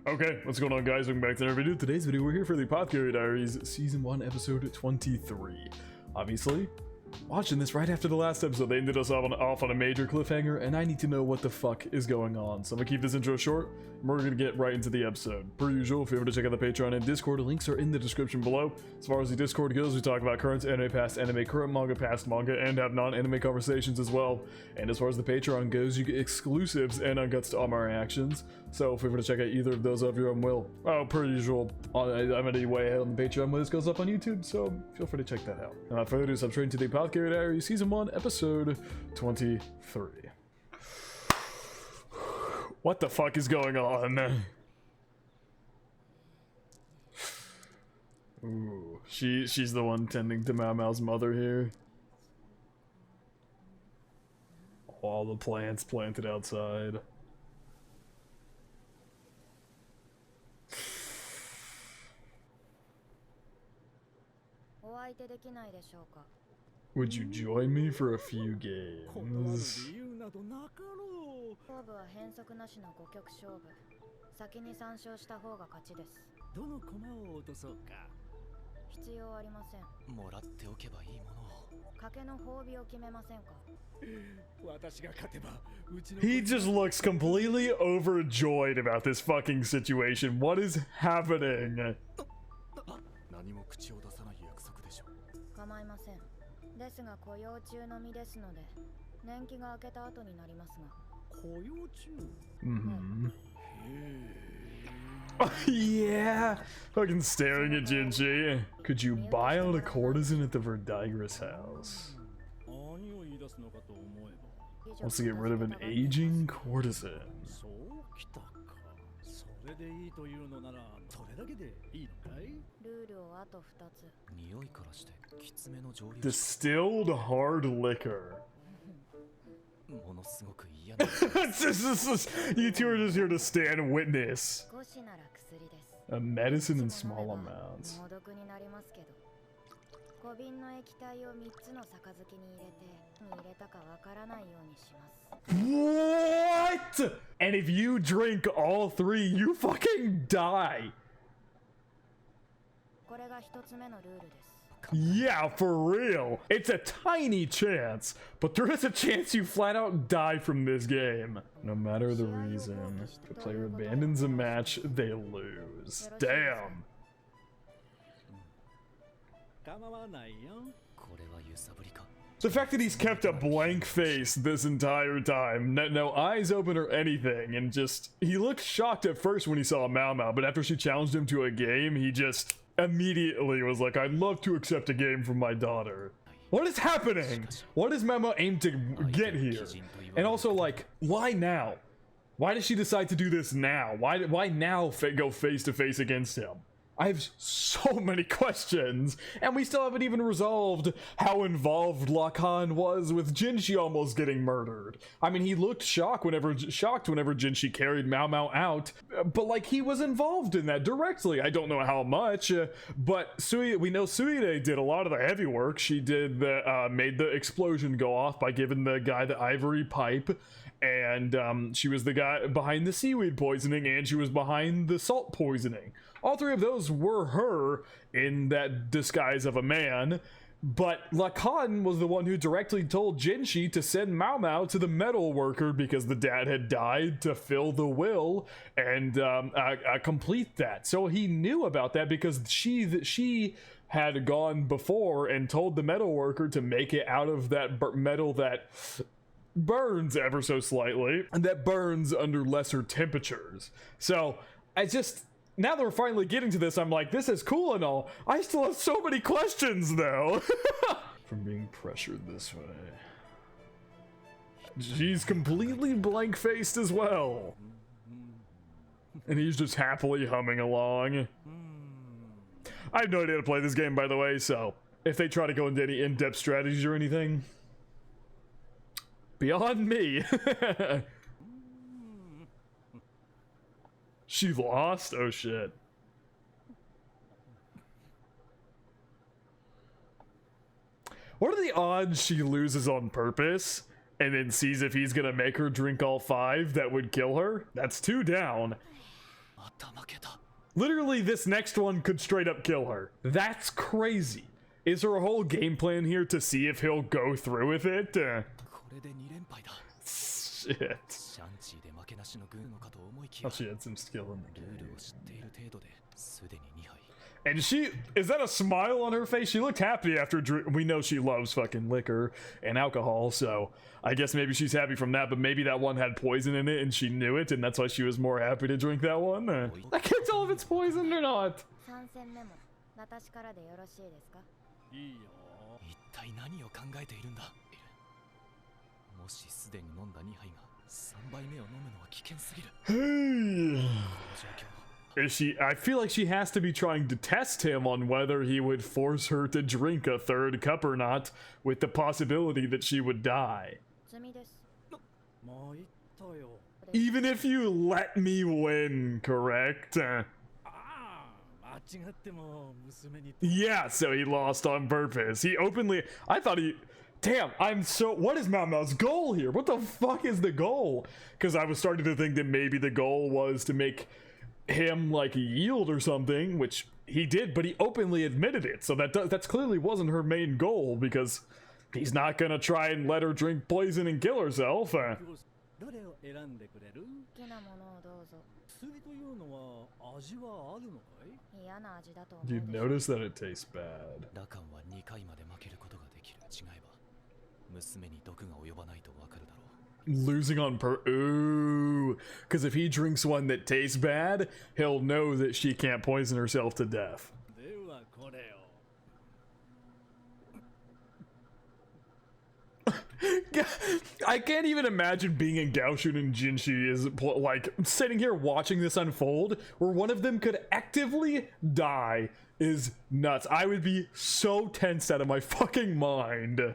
Okay, what's going on, guys? Welcome back to another video. Today's video, we're here for the Apothecary Diaries Season 1, Episode 23. Obviously, watching this right after the last episode, they ended us off on a major cliffhanger, and I need to know what the fuck is going on. So I'm gonna keep this intro short, and we're gonna get right into the episode. Per usual, if you want to check out the Patreon and Discord, links are in the description below. As far as the Discord goes, we talk about current anime, past anime, current manga, past manga, and have non-anime conversations as well. And as far as the Patreon goes, you get exclusives and unguts to all my reactions. So if you want to check out either of those of your own will, per usual, I'm already way ahead on the Patreon when this goes up on YouTube, so feel free to check that out. Without further ado, I'm straight to the Apothecary Diaries Season 1, Episode 23. What the fuck is going on? Ooh, she's the one tending to Mao Mao's mother here. All the plants planted outside. Would you join me for a few games? He just looks completely overjoyed about this fucking situation. What is happening? Yeah, fucking staring at Jinchi. Could you buy out a courtesan at the Verdigris house? Wants to get rid of an aging courtesan. Distilled hard liquor. You two are just here to stand witness. A medicine in small amounts. What? And if you drink all three, you fucking die. Yeah, for real. It's a tiny chance, but there is a chance you flat out die from this game. No matter the reason, if the player abandons a match, they lose. Damn. The fact that he's kept a blank face this entire time, no eyes open or anything, and just, he looked shocked at first when he saw Mao Mao, but after she challenged him to a game, he just immediately was like, I'd love to accept a game from my daughter. What is happening? What does Mao Mao aim to get here? And also, like, why now? Why does she decide to do this now? Why now go face to face against him? I have so many questions, and we still haven't even resolved how involved LAKAN was with Jinchi almost getting murdered. I mean, he looked shocked whenever Jinchi carried Mao Mao out, but like he was involved in that directly. I don't know how much, but we know Suide did a lot of the heavy work. She did made the explosion go off by giving the guy the ivory pipe. And she was the guy behind the seaweed poisoning, and she was behind the salt poisoning. All three of those were her in that disguise of a man, but LAKAN was the one who directly told Jinchi to send Mao Mao to the metal worker because the dad had died, to fill the will and complete that. So he knew about that because she had gone before and told the metal worker to make it out of that metal that burns ever so slightly, and that burns under lesser temperatures. So I just, now that we're finally getting to this, I'm like, this is cool and all. I still have so many questions though. From being pressured this way. She's completely blank-faced as well. And he's just happily humming along. I have no idea how to play this game, by the way, so if they try to go into any in-depth strategies or anything, beyond me. She lost? Oh shit. What are the odds she loses on purpose and then sees if he's gonna make her drink all 5 that would kill her? That's 2 down. Literally, this next one could straight up kill her. That's crazy. Is there a whole game plan here to see if he'll go through with it? Shit. Oh, she had some skill in the game. And is that a smile on her face? She looked happy after we know she loves fucking liquor and alcohol, so I guess maybe she's happy from that, but maybe that one had poison in it and she knew it, and that's why she was more happy to drink that one. I can't tell if it's poisoned or not. Is she? I feel like she has to be trying to test him on whether he would force her to drink a third cup or not, with the possibility that she would die. Even if you let me win, correct? Yeah, so he lost on purpose. He openly... I thought he... Damn, what is Mao Mao's goal here? What the fuck is the goal? Because I was starting to think that maybe the goal was to make him like yield or something, which he did, but he openly admitted it. So that's clearly wasn't her main goal, because he's not gonna try and let her drink poison and kill herself. You've noticed that it tastes bad. Losing on ooh, because if he drinks one that tastes bad, he'll know that she can't poison herself to death. I can't even imagine being in Gaoshun and Jinshi is like sitting here watching this unfold, where one of them could actively die is nuts. I would be so tensed out of my fucking mind.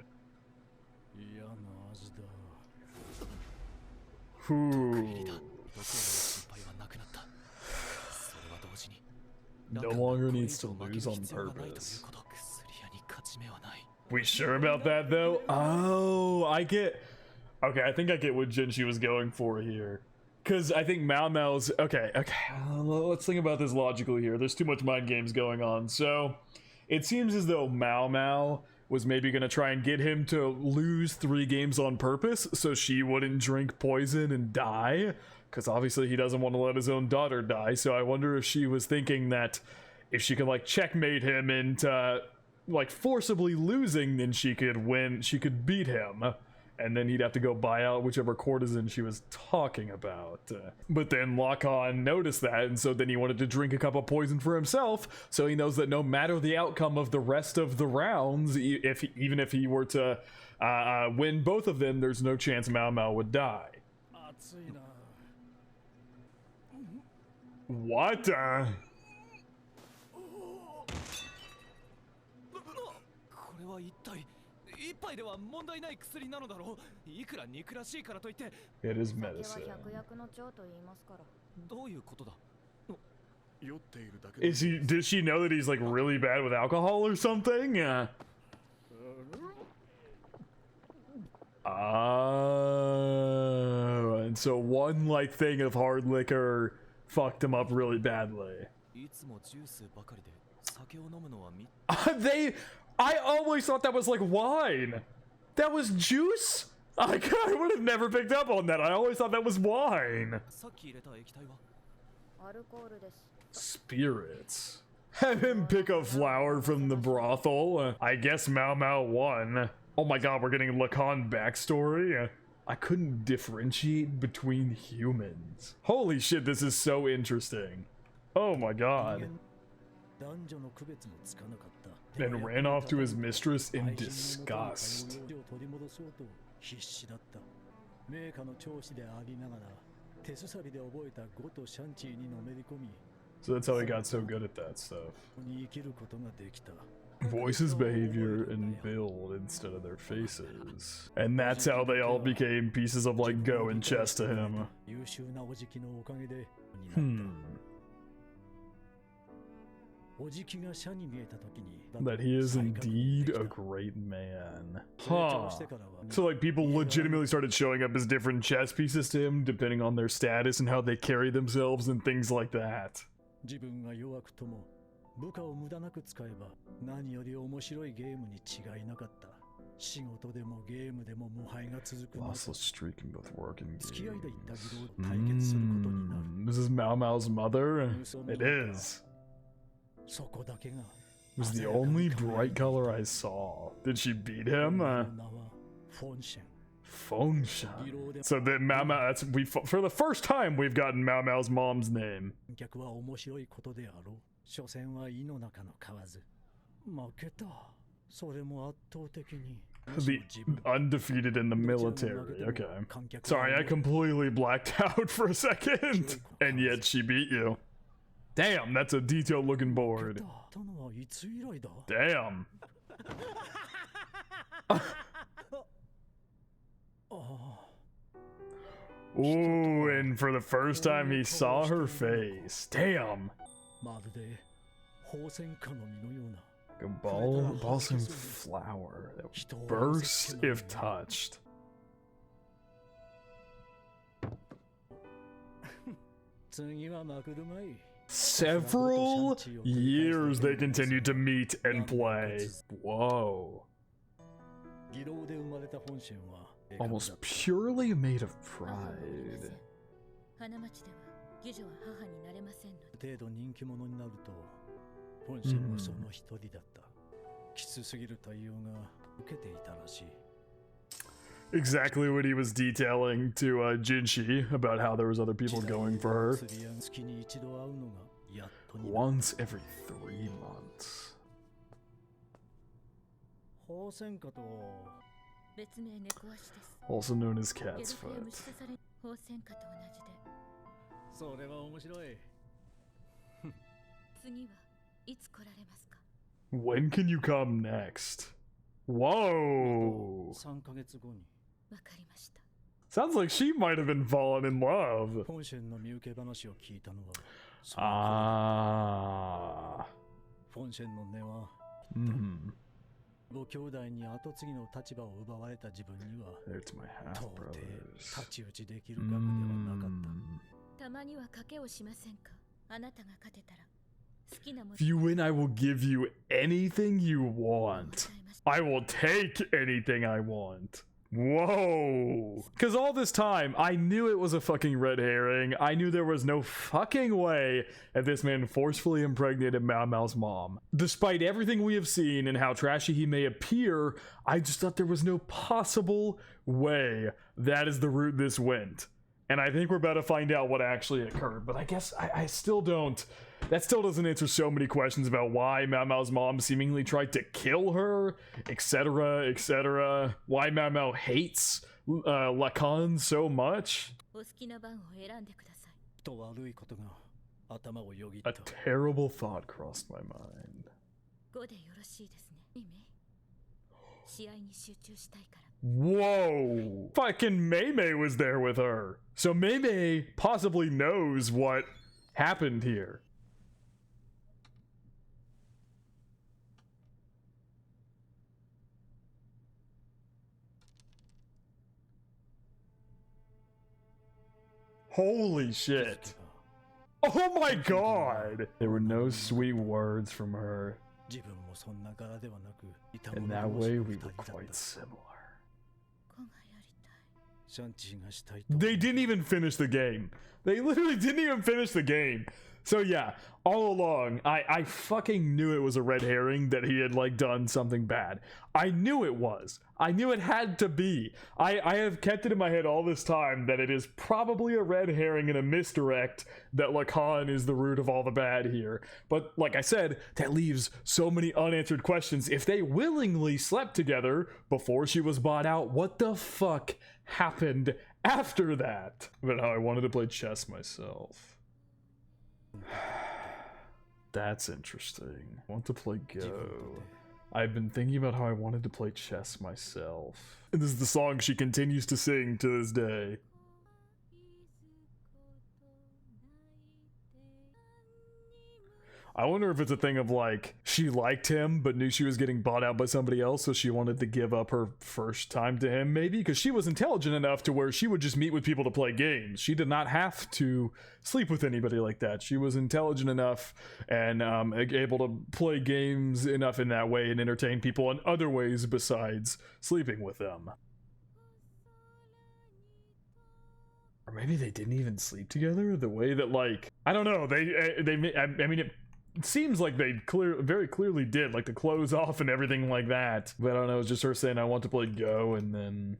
No longer needs to lose on purpose. We sure about that though? Oh, okay, I think I get what Jinshi was going for here. Because I think Mao Mao's... Okay, let's think about this logically here. There's too much mind games going on. So, it seems as though Mao Mao was maybe going to try and get him to lose 3 games on purpose so she wouldn't drink poison and die. Because obviously he doesn't want to let his own daughter die. So I wonder if she was thinking that if she could like checkmate him into like forcibly losing, then she could win, she could beat him. And then he'd have to go buy out whichever courtesan she was talking about. But then LAKAN noticed that, and so then he wanted to drink a cup of poison for himself, so he knows that no matter the outcome of the rest of the rounds, even if he were to win both of them, there's no chance Mao Mao would die. What? It is medicine. Does she know that he's like really bad with alcohol or something? Oh, and so one like thing of hard liquor fucked him up really badly. I always thought that was like wine. That was juice? I would have never picked up on that. I always thought that was wine. Spirits. Have him pick a flower from the brothel. I guess Mao Mao won. Oh my god, we're getting LAKAN backstory. I couldn't differentiate between humans. Holy shit, this is so interesting. Oh my god. And ran off to his mistress in disgust. So that's how he got so good at that stuff. Voices, behavior, and build instead of their faces. And that's how they all became pieces of like Go and chess to him. That he is indeed a great man. Huh. So like people legitimately started showing up as different chess pieces to him depending on their status and how they carry themselves and things like that. Also streaking both work and games. This is Mao Mao's mother? It is. It was the only bright color I saw. Did she beat him? FENGXIAN. So that Mao Mao, for the first time we've gotten Mao Mao's mom's name. The undefeated in the military. Okay. Sorry, I completely blacked out for a second. And yet she beat you. Damn, that's a detailed looking board. Damn. Ooh, and for the first time he saw her face. Damn. A balsam flower that would burst if touched. Several years they continued to meet and play. Whoa. Almost purely made of pride. Exactly what he was detailing to Jinshi about how there was other people going for her. Once every 3 months. Also known as cat's foot. When can you come next? Whoa! Sounds like she might have been falling in love. Ah. There's my half-brothers. If you win, I will give you anything you want. I will take anything I want. Whoa. Because all this time, I knew it was a fucking red herring. I knew there was no fucking way that this man forcefully impregnated Mao Mao's mom. Despite everything we have seen and how trashy he may appear, I just thought there was no possible way that is the route this went. And I think we're about to find out what actually occurred. But I guess I still don't... That still doesn't answer so many questions about why Mao Mao's mom seemingly tried to kill her, etc., etc. Why Mao Mao hates LAKAN so much. A terrible thought crossed my mind. Whoa! Fucking Mei was there with her. So Mei possibly knows what happened here. Holy shit. Oh my god! There were no sweet words from her. In that way, we were quite similar. They didn't even finish the game. They literally didn't even finish the game. So yeah, all along, I fucking knew it was a red herring that he had like done something bad. I knew it was. I knew it had to be. I have kept it in my head all this time that it is probably a red herring and a misdirect that LAKAN is the root of all the bad here. But like I said, that leaves so many unanswered questions. If they willingly slept together before she was bought out, what the fuck happened after that? About how I wanted to play chess myself. That's interesting. I want to play Go. I've been thinking about how I wanted to play chess myself. And this is the song she continues to sing to this day. I wonder if it's a thing of like she liked him but knew she was getting bought out by somebody else, so she wanted to give up her first time to him, maybe, because she was intelligent enough to where she would just meet with people to play games. She did not have to sleep with anybody like that. She was intelligent enough and able to play games enough in that way and entertain people in other ways besides sleeping with them. Or maybe they didn't even sleep together. The way that, like, I don't know. I mean, it seems like they very clearly did, like the clothes off and everything like that. But I don't know. It's just her saying, "I want to play Go," and then,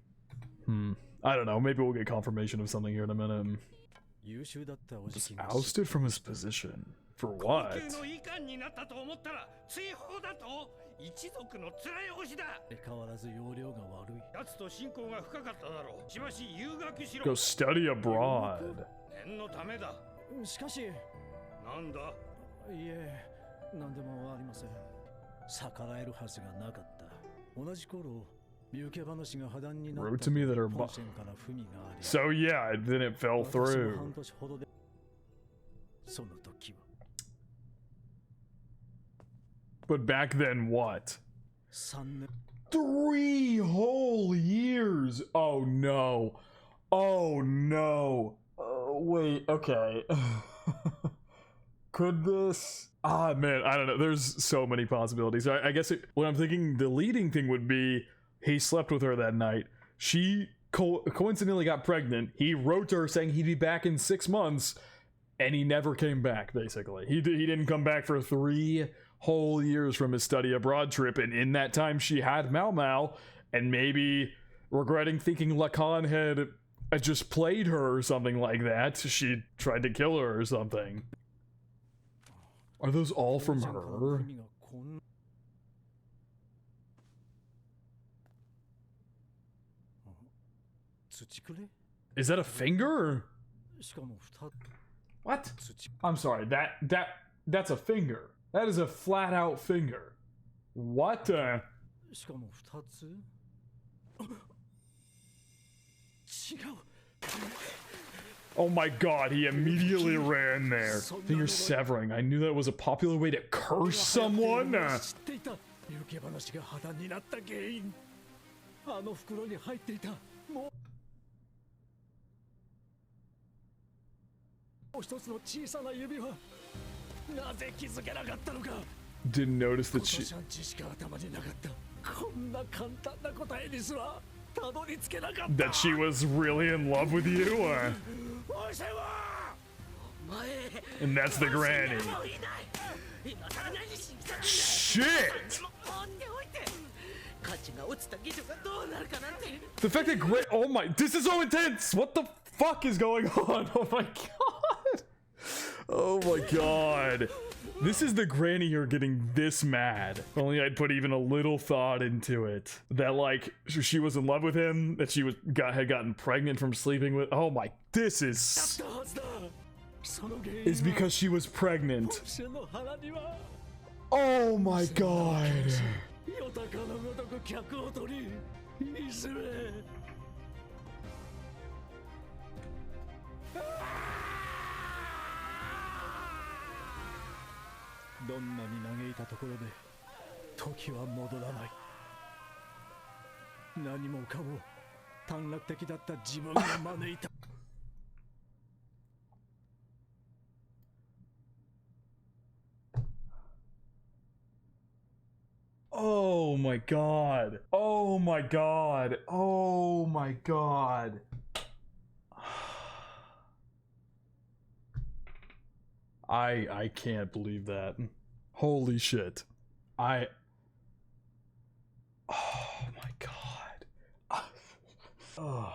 I don't know. Maybe we'll get confirmation of something here in a minute. Just ousted from his position for what? Go study abroad. Wrote to me that her so yeah, then it fell through. But back then, what? 3 whole years. Oh no. Oh no. Wait, okay. Could this? Ah, man, I don't know. There's so many possibilities. I guess what I'm thinking the leading thing would be he slept with her that night. She coincidentally got pregnant. He wrote to her saying he'd be back in 6 months, and he never came back, basically. He didn't come back for 3 whole years from his study abroad trip, and in that time she had Mao Mao, and maybe regretting thinking LAKAN had just played her or something like that. She tried to kill her or something. Are those all from her? Is that a finger? What? I'm sorry, that's a finger. That is a flat out finger. What? Oh my god, he immediately ran there. Finger severing. I knew that was a popular way to curse someone. Didn't notice that she... that she was really in love with you, or... And that's the granny. Shit! The fact that oh my, this is so intense! What the fuck is going on? Oh my god! Oh my god. This is the granny here getting this mad. If only I'd put even a little thought into it. That like, she was in love with him, that she had gotten pregnant from sleeping with, oh my, this is... It's because she was pregnant. Oh my god. Oh my god. Oh my god. Oh my god. I can't believe that. Holy shit. Oh my god. Oh.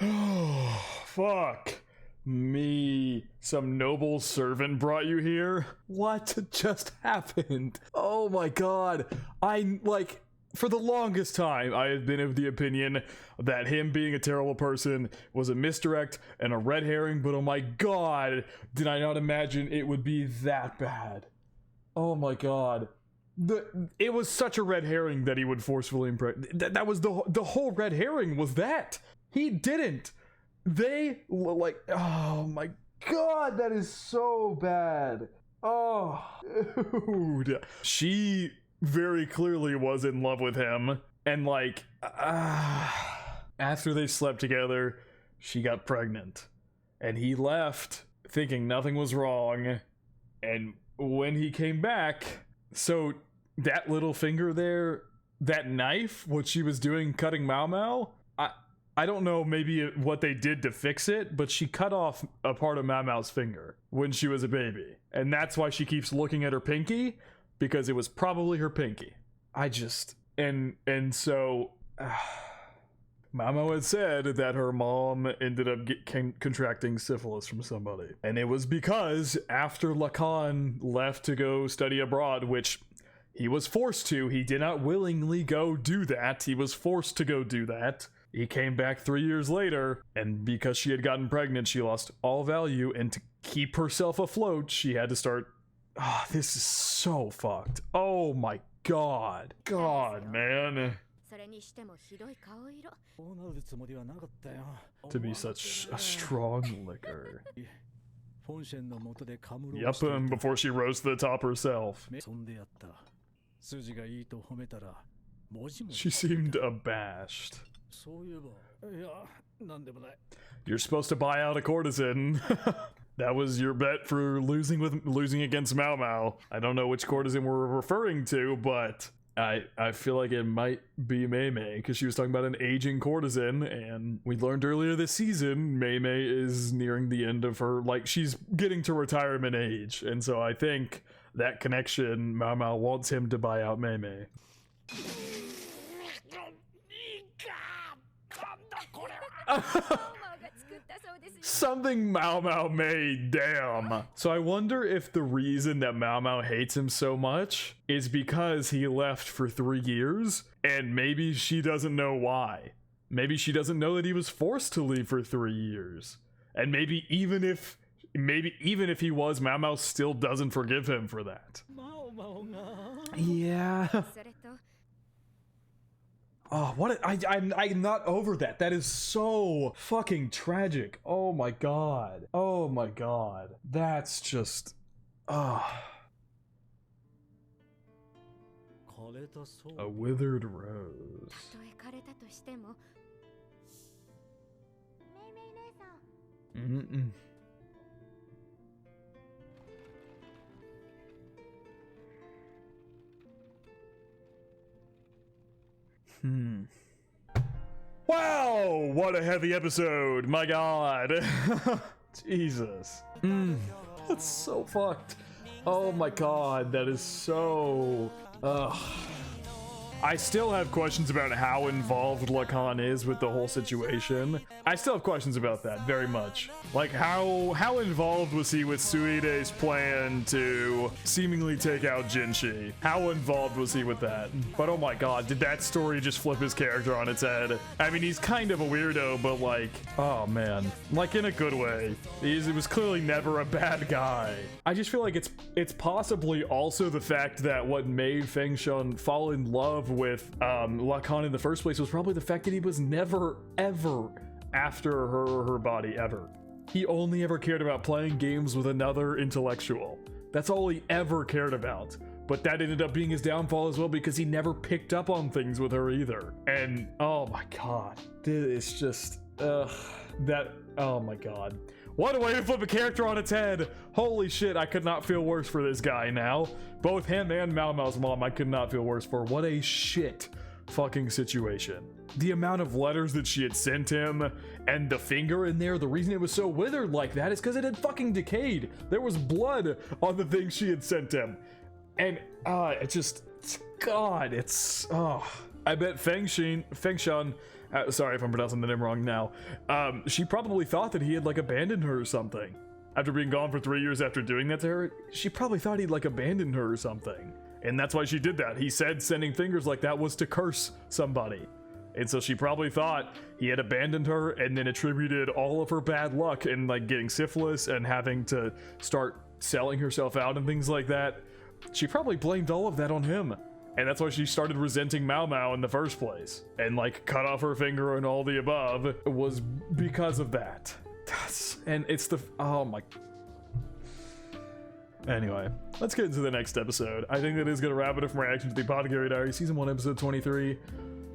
Oh, fuck me. Some noble servant brought you here? What just happened? Oh my god. for the longest time, I have been of the opinion that him being a terrible person was a misdirect and a red herring, but oh my god, did I not imagine it would be that bad. Oh my god. It was such a red herring that he would forcefully impregnate. That was the whole red herring was that. He didn't. They, like, oh my god, that is so bad. Oh, dude. She very clearly was in love with him, and like after they slept together, she got pregnant, and he left thinking nothing was wrong. And when he came back, so that little finger there, that knife, what she was doing cutting Mao Mao, I don't know maybe what they did to fix it, but she cut off a part of Mao Mao's finger when she was a baby, and that's why she keeps looking at her pinky, because it was probably her pinky. I just, and so Mao had said that her mom ended up contracting syphilis from somebody, and it was because after LAKAN left to go study abroad, which he was forced to, he did not willingly go do that, he was forced to go do that. He came back 3 years later, and because she had gotten pregnant, she lost all value, and to keep herself afloat, she had to start. Ah, this is so fucked. Oh my god. God, man. To be such a strong liquor. Yep, and before she rose to the top herself. She seemed abashed. You're supposed to buy out a courtesan. That was your bet for losing against Mao Mao. I don't know which courtesan we're referring to, but I feel like it might be Mei Mei, because she was talking about an aging courtesan, and we learned earlier this season Mei Mei is nearing the end of her, like, she's getting to retirement age, and so I think that connection, Mao Mao wants him to buy out Mei Mei. Something Mao Mao made, damn. So I wonder if the reason that Mao Mao hates him so much is because he left for 3 years, and maybe she doesn't know why. Maybe she doesn't know that he was forced to leave for 3 years. And maybe even if he was, Mao Mao still doesn't forgive him for that. Yeah. Oh, what I'm not over that. That is so fucking tragic. Oh my god. Oh my god. That's just a withered rose. Wow, what a heavy episode. My god. Jesus. That's so fucked. Oh my god, that is so I still have questions about how involved LAKAN is with the whole situation. I still have questions about that, very much. Like, how involved was he with Suide's plan to seemingly take out Jinshi? How involved was he with that? But oh my god, did that story just flip his character on its head? I mean, he's kind of a weirdo, but like, oh man. Like, in a good way. He was clearly never a bad guy. I just feel like it's possibly also the fact that what made FENGXIAN fall in love with LAKAN in the first place was probably the fact that he was never ever after her or her body ever. He only ever cared about playing games with another intellectual. That's all he ever cared about. But that ended up being his downfall as well, because he never picked up on things with her either. And oh my god, it's just oh my god. What a way to flip a character on its head. Holy shit, I could not feel worse for this guy now. Both him and Mao Mao's mom, I could not feel worse for. What a shit fucking situation. The amount of letters that she had sent him, and the finger in there, the reason it was so withered like that is because it had fucking decayed. There was blood on the thing she had sent him. And it just, god, it's, I bet FENGXIAN, sorry if I'm pronouncing the name wrong now, she probably thought that he had like abandoned her or something. After being gone for 3 years after doing that to her, she probably thought he'd like abandoned her or something. And that's why she did that. He said sending fingers like that was to curse somebody. And so she probably thought he had abandoned her and then attributed all of her bad luck and like getting syphilis and having to start selling herself out and things like that. She probably blamed all of that on him. And that's why she started resenting Mao Mao in the first place. And like cut off her finger and all the above was because of that. And it's the, oh my. Anyway, let's get into the next episode. I think that is going to wrap it up from reaction to the Apothecary Diaries, Season 1, Episode 23.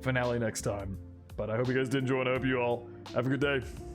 Finale next time. But I hope you guys did enjoy, and I hope you all have a good day.